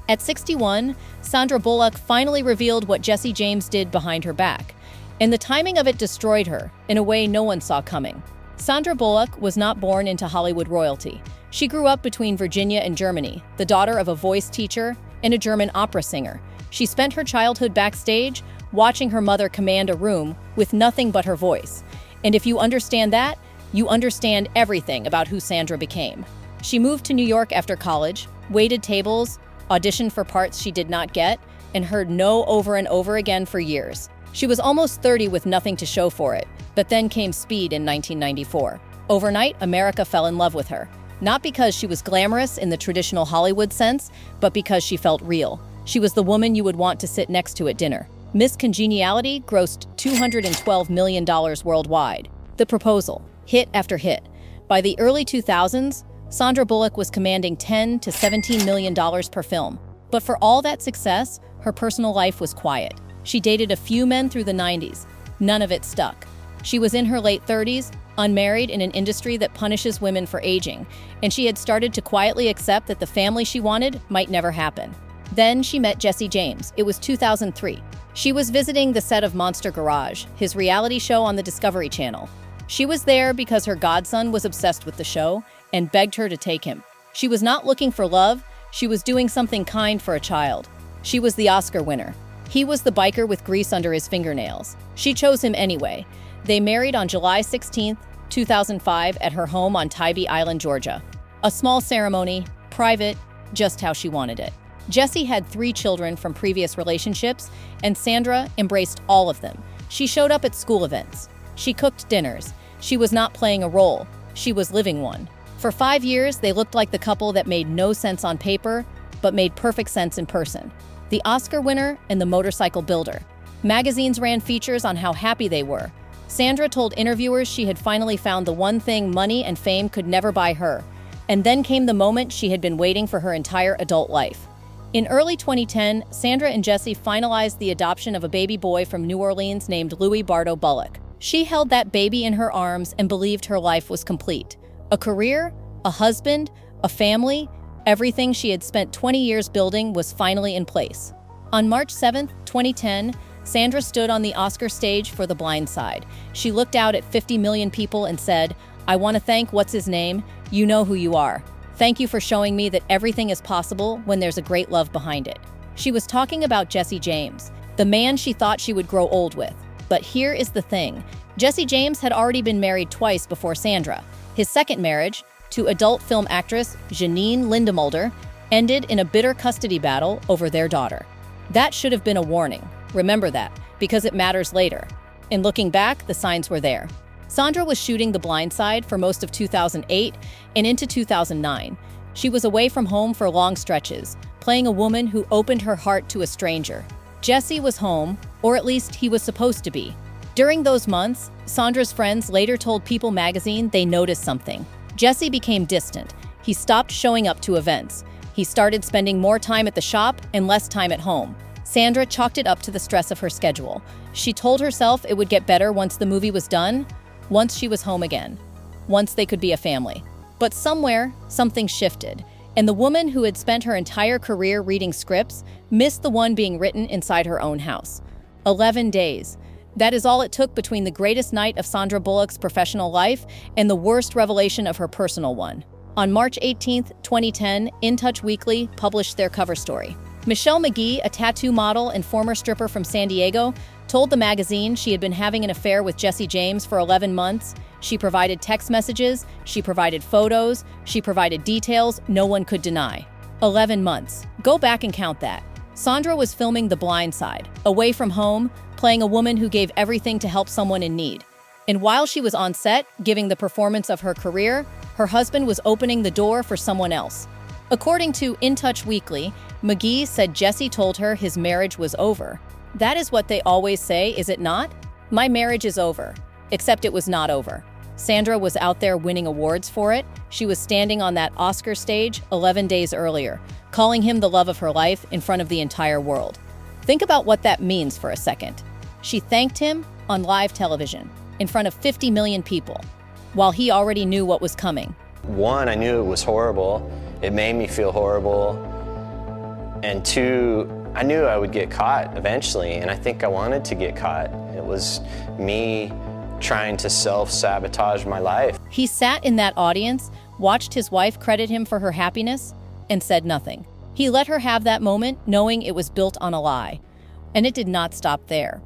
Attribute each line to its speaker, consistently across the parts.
Speaker 1: At 61, Sandra Bullock finally revealed what Jesse James did behind her back, and the timing of it destroyed her in a way no one saw coming. Sandra Bullock was not born into Hollywood royalty. She grew up between Virginia and Germany, the daughter of a voice teacher and a German opera singer. She spent her childhood backstage, watching her mother command a room with nothing but her voice. And if you understand that, you understand everything about who Sandra became. She moved to New York after college, waited tables, auditioned for parts she did not get, and heard no over and over again for years. She was almost 30 with nothing to show for it, but then came Speed in 1994. Overnight, America fell in love with her. Not because she was glamorous in the traditional Hollywood sense, but because she felt real. She was the woman you would want to sit next to at dinner. Miss Congeniality grossed $212 million worldwide. The Proposal, hit after hit. By the early 2000s, Sandra Bullock was commanding $10 to $17 million per film. But for all that success, her personal life was quiet. She dated a few men through the 90s. None of it stuck. She was in her late 30s, unmarried in an industry that punishes women for aging, and she had started to quietly accept that the family she wanted might never happen. Then she met Jesse James. It was 2003. She was visiting the set of Monster Garage, his reality show on the Discovery Channel. She was there because her godson was obsessed with the show and begged her to take him. She was not looking for love, she was doing something kind for a child. She was the Oscar winner. He was the biker with grease under his fingernails. She chose him anyway. They married on July 16, 2005 at her home on Tybee Island, Georgia. A small ceremony, private, just how she wanted it. Jesse had 3 children from previous relationships, and Sandra embraced all of them. She showed up at school events. She cooked dinners. She was not playing a role. She was living one. For 5 years, they looked like the couple that made no sense on paper, but made perfect sense in person. The Oscar winner and the motorcycle builder. Magazines ran features on how happy they were. Sandra told interviewers she had finally found the one thing money and fame could never buy her. And then came the moment she had been waiting for her entire adult life. In early 2010, Sandra and Jesse finalized the adoption of a baby boy from New Orleans named Louis Bardo Bullock. She held that baby in her arms and believed her life was complete. A career, a husband, a family, everything she had spent 20 years building was finally in place. On March 7, 2010, Sandra stood on the Oscar stage for The Blind Side. She looked out at 50 million people and said, "I want to thank what's-his-name, you know who you are. Thank you for showing me that everything is possible when there's a great love behind it." She was talking about Jesse James, the man she thought she would grow old with. But here is the thing. Jesse James had already been married twice before Sandra. His second marriage, to adult film actress Janine Lindemulder, ended in a bitter custody battle over their daughter. That should have been a warning. Remember that, because it matters later. In looking back, the signs were there. Sandra was shooting The Blind Side for most of 2008 and into 2009. She was away from home for long stretches, playing a woman who opened her heart to a stranger. Jesse was home, or at least he was supposed to be. During those months, Sandra's friends later told People magazine they noticed something. Jesse became distant. He stopped showing up to events. He started spending more time at the shop and less time at home. Sandra chalked it up to the stress of her schedule. She told herself it would get better once the movie was done, once she was home again, once they could be a family. But somewhere, something shifted, and the woman who had spent her entire career reading scripts missed the one being written inside her own house. 11 days. That is all it took between the greatest night of Sandra Bullock's professional life and the worst revelation of her personal one. On March 18, 2010, In Touch Weekly published their cover story. Michelle McGee, a tattoo model and former stripper from San Diego, told the magazine she had been having an affair with Jesse James for 11 months. She provided text messages, she provided photos, she provided details no one could deny. 11 months. Go back and count that. Sandra was filming The Blind Side, away from home, playing a woman who gave everything to help someone in need. And while she was on set, giving the performance of her career, her husband was opening the door for someone else. According to In Touch Weekly, McGee said Jesse told her his marriage was over. That is what they always say, is it not? My marriage is over. Except it was not over. Sandra was out there winning awards for it. She was standing on that Oscar stage 11 days earlier, calling him the love of her life in front of the entire world. Think about what that means for a second. She thanked him on live television, in front of 50 million people, while he already knew what was coming.
Speaker 2: One, I knew it was horrible. It made me feel horrible. And two, I knew I would get caught eventually, and I think I wanted to get caught. It was me trying to self-sabotage my life.
Speaker 1: He sat in that audience, watched his wife credit him for her happiness, and said nothing. He let her have that moment, knowing it was built on a lie. And it did not stop there.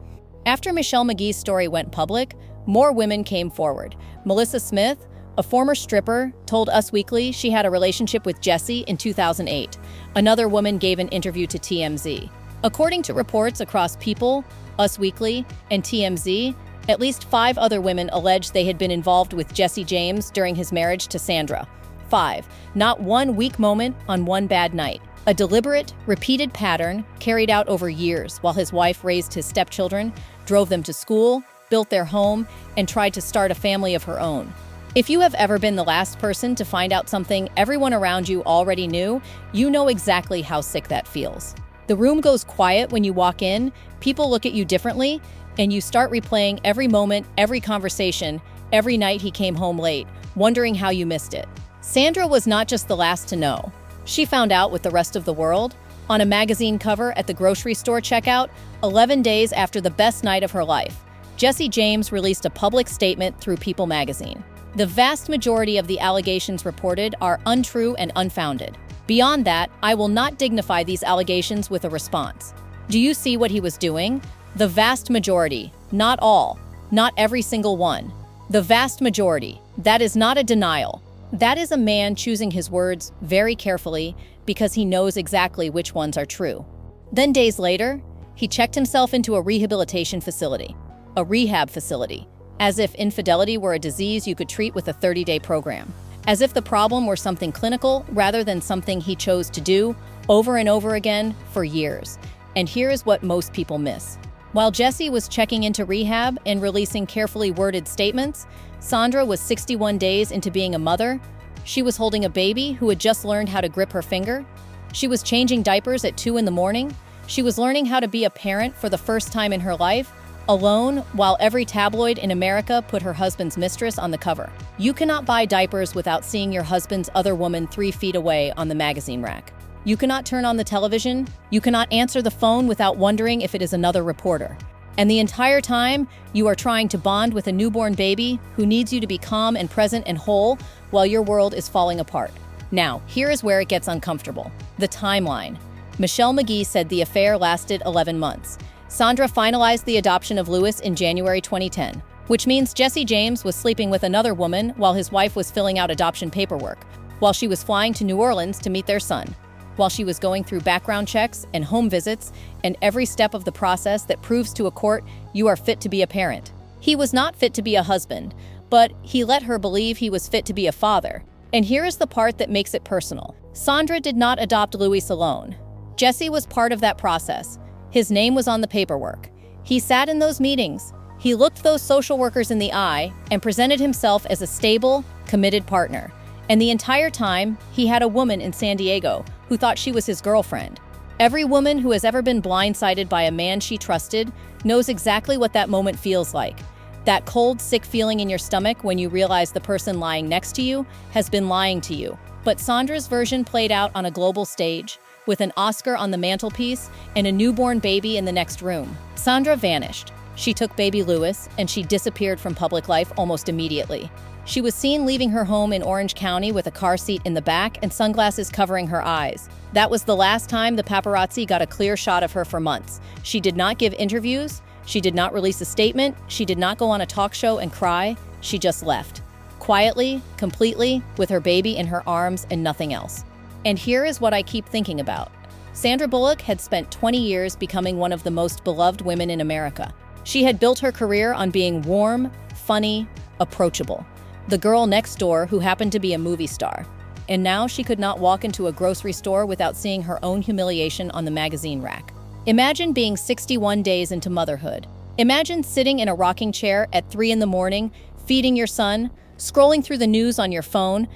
Speaker 1: After Michelle McGee's story went public, more women came forward. Melissa Smith, a former stripper, told Us Weekly she had a relationship with Jesse in 2008. Another woman gave an interview to TMZ. According to reports across People, Us Weekly, and TMZ, at least 5 other women alleged they had been involved with Jesse James during his marriage to Sandra. 5. Not one weak moment on one bad night. A deliberate, repeated pattern carried out over years while his wife raised his stepchildren, drove them to school, built their home, and tried to start a family of her own. If you have ever been the last person to find out something everyone around you already knew, you know exactly how sick that feels. The room goes quiet when you walk in, people look at you differently, and you start replaying every moment, every conversation, every night he came home late, wondering how you missed it. Sandra was not just the last to know. She found out with the rest of the world on a magazine cover at the grocery store checkout 11 days after the best night of her life. Jesse James released a public statement through People magazine. The vast majority of the allegations reported are untrue and unfounded. Beyond that, I will not dignify these allegations with a response. Do you see what he was doing? The vast majority, not all, not every single one. The vast majority. That is not a denial. That is a man choosing his words very carefully because he knows exactly which ones are true. Then days later, he checked himself into a rehabilitation facility, a rehab facility, as if infidelity were a disease you could treat with a 30-day program, as if the problem were something clinical rather than something he chose to do over and over again for years. And here is what most people miss. While Jesse was checking into rehab and releasing carefully worded statements, Sandra was 61 days into being a mother. She was holding a baby who had just learned how to grip her finger. She was changing diapers at 2 a.m. She was learning how to be a parent for the first time in her life, alone, while every tabloid in America put her husband's mistress on the cover. You cannot buy diapers without seeing your husband's other woman 3 feet away on the magazine rack. You cannot turn on the television. You cannot answer the phone without wondering if it is another reporter. And the entire time, you are trying to bond with a newborn baby who needs you to be calm and present and whole while your world is falling apart. Now, here is where it gets uncomfortable. The timeline. Michelle McGee said the affair lasted 11 months. Sandra finalized the adoption of Louis in January 2010, which means Jesse James was sleeping with another woman while his wife was filling out adoption paperwork, while she was flying to New Orleans to meet their son, while she was going through background checks and home visits and every step of the process that proves to a court you are fit to be a parent. He was not fit to be a husband, but he let her believe he was fit to be a father. And here is the part that makes it personal. Sandra did not adopt Louis alone. Jesse was part of that process. His name was on the paperwork. He sat in those meetings. He looked those social workers in the eye and presented himself as a stable, committed partner. And the entire time, he had a woman in San Diego who thought she was his girlfriend. Every woman who has ever been blindsided by a man she trusted knows exactly what that moment feels like. That cold, sick feeling in your stomach when you realize the person lying next to you has been lying to you. But Sandra's version played out on a global stage, with an Oscar on the mantelpiece and a newborn baby in the next room. Sandra vanished. She took baby Louis, and she disappeared from public life almost immediately. She was seen leaving her home in Orange County with a car seat in the back and sunglasses covering her eyes. That was the last time the paparazzi got a clear shot of her for months. She did not give interviews. She did not release a statement. She did not go on a talk show and cry. She just left. Quietly, completely, with her baby in her arms and nothing else. And here is what I keep thinking about. Sandra Bullock had spent 20 years becoming one of the most beloved women in America. She had built her career on being warm, funny, approachable. The girl next door who happened to be a movie star. And now she could not walk into a grocery store without seeing her own humiliation on the magazine rack. Imagine being 61 days into motherhood. Imagine sitting in a rocking chair at 3 a.m, feeding your son, scrolling through the news on your phone,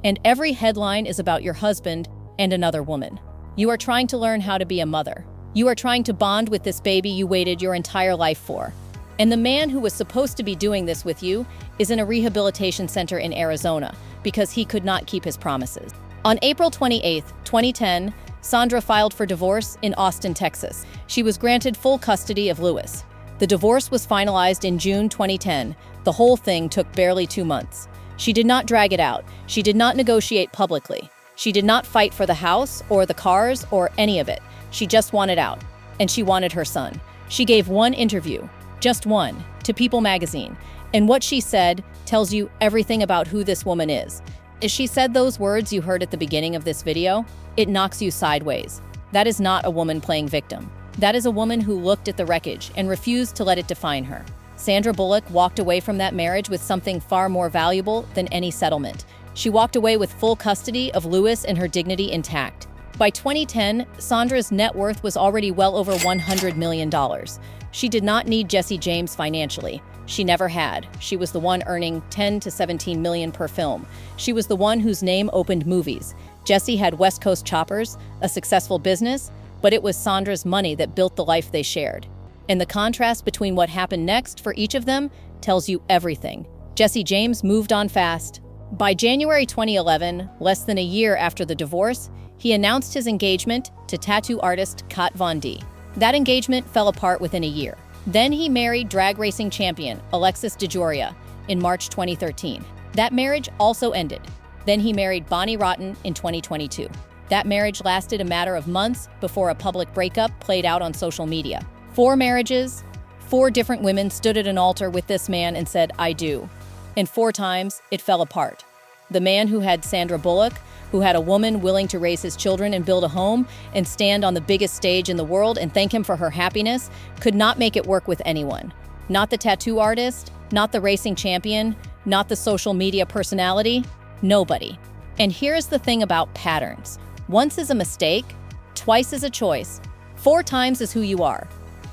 Speaker 1: and every headline is about your husband and another woman. You are trying to learn how to be a mother. You are trying to bond with this baby you waited your entire life for. And the man who was supposed to be doing this with you is in a rehabilitation center in Arizona because he could not keep his promises. On April 28, 2010, Sandra filed for divorce in Austin, Texas. She was granted full custody of Lewis. The divorce was finalized in June 2010. The whole thing took barely 2 months. She did not drag it out. She did not negotiate publicly. She did not fight for the house or the cars or any of it. She just wanted out. And she wanted her son. She gave one interview, just one, to People magazine. And what she said tells you everything about who this woman is. As she said those words you heard at the beginning of this video, it knocks you sideways. That is not a woman playing victim. That is a woman who looked at the wreckage and refused to let it define her. Sandra Bullock walked away from that marriage with something far more valuable than any settlement. She walked away with full custody of Lewis and her dignity intact. By 2010, Sandra's net worth was already well over $100 million. She did not need Jesse James financially. She never had. She was the one earning $10 to $17 million per film. She was the one whose name opened movies. Jesse had West Coast Choppers, a successful business, but it was Sandra's money that built the life they shared. And the contrast between what happened next for each of them tells you everything. Jesse James moved on fast. By January 2011, less than a year after the divorce, he announced his engagement to tattoo artist Kat Von D. That engagement fell apart within a year. Then he married drag racing champion Alexis DeJoria in March 2013. That marriage also ended. Then he married Bonnie Rotten in 2022. That marriage lasted a matter of months before a public breakup played out on social media. 4 marriages, 4 different women stood at an altar with this man and said, "I do." And 4 times, it fell apart. The man who had Sandra Bullock, who had a woman willing to raise his children and build a home and stand on the biggest stage in the world and thank him for her happiness, could not make it work with anyone. Not the tattoo artist, not the racing champion, not the social media personality, nobody. And here's the thing about patterns. Once is a mistake, twice is a choice, 4 times is who you are.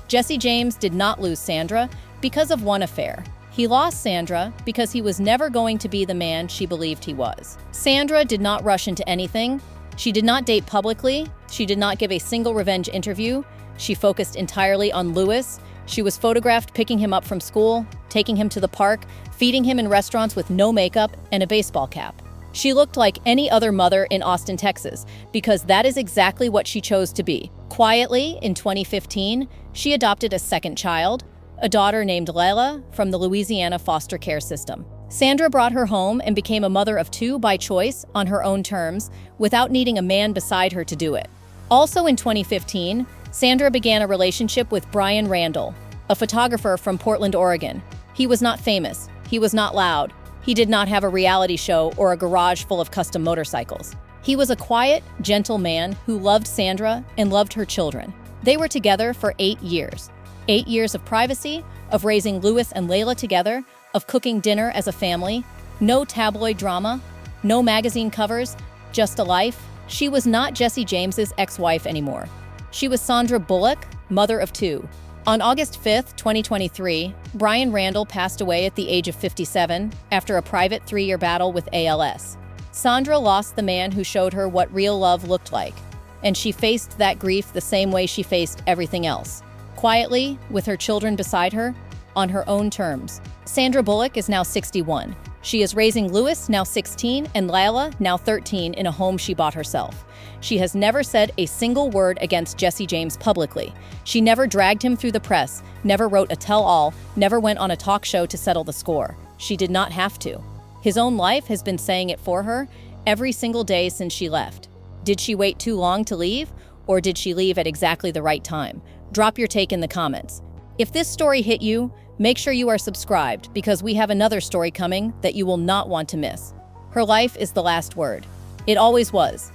Speaker 1: Jesse James did not lose Sandra because of one affair. He lost Sandra because he was never going to be the man she believed he was. Sandra did not rush into anything. She did not date publicly. She did not give a single revenge interview. She focused entirely on Lewis. She was photographed picking him up from school, taking him to the park, feeding him in restaurants with no makeup and a baseball cap. She looked like any other mother in Austin, Texas, because that is exactly what she chose to be. Quietly, in 2015, she adopted a second child, a daughter named Layla, from the Louisiana foster care system. Sandra brought her home and became a mother of 2 by choice on her own terms, without needing a man beside her to do it. Also in 2015, Sandra began a relationship with Bryan Randall, a photographer from Portland, Oregon. He was not famous. He was not loud. He did not have a reality show or a garage full of custom motorcycles. He was a quiet, gentle man who loved Sandra and loved her children. They were together for 8 years. 8 years of privacy, of raising Lewis and Layla together, of cooking dinner as a family, no tabloid drama, no magazine covers, just a life. She was not Jesse James's ex-wife anymore. She was Sandra Bullock, mother of 2. On August 5th, 2023, Bryan Randall passed away at the age of 57 after a private 3-year battle with ALS. Sandra lost the man who showed her what real love looked like, and she faced that grief the same way she faced everything else. Quietly, with her children beside her, on her own terms. Sandra Bullock is now 61. She is raising Lewis, now 16, and Layla, now 13, in a home she bought herself. She has never said a single word against Jesse James publicly. She never dragged him through the press, never wrote a tell-all, never went on a talk show to settle the score. She did not have to. His own life has been saying it for her every single day since she left. Did she wait too long to leave, or did she leave at exactly the right time? Drop your take in the comments. If this story hit you, make sure you are subscribed because we have another story coming that you will not want to miss. Her life is the last word. It always was.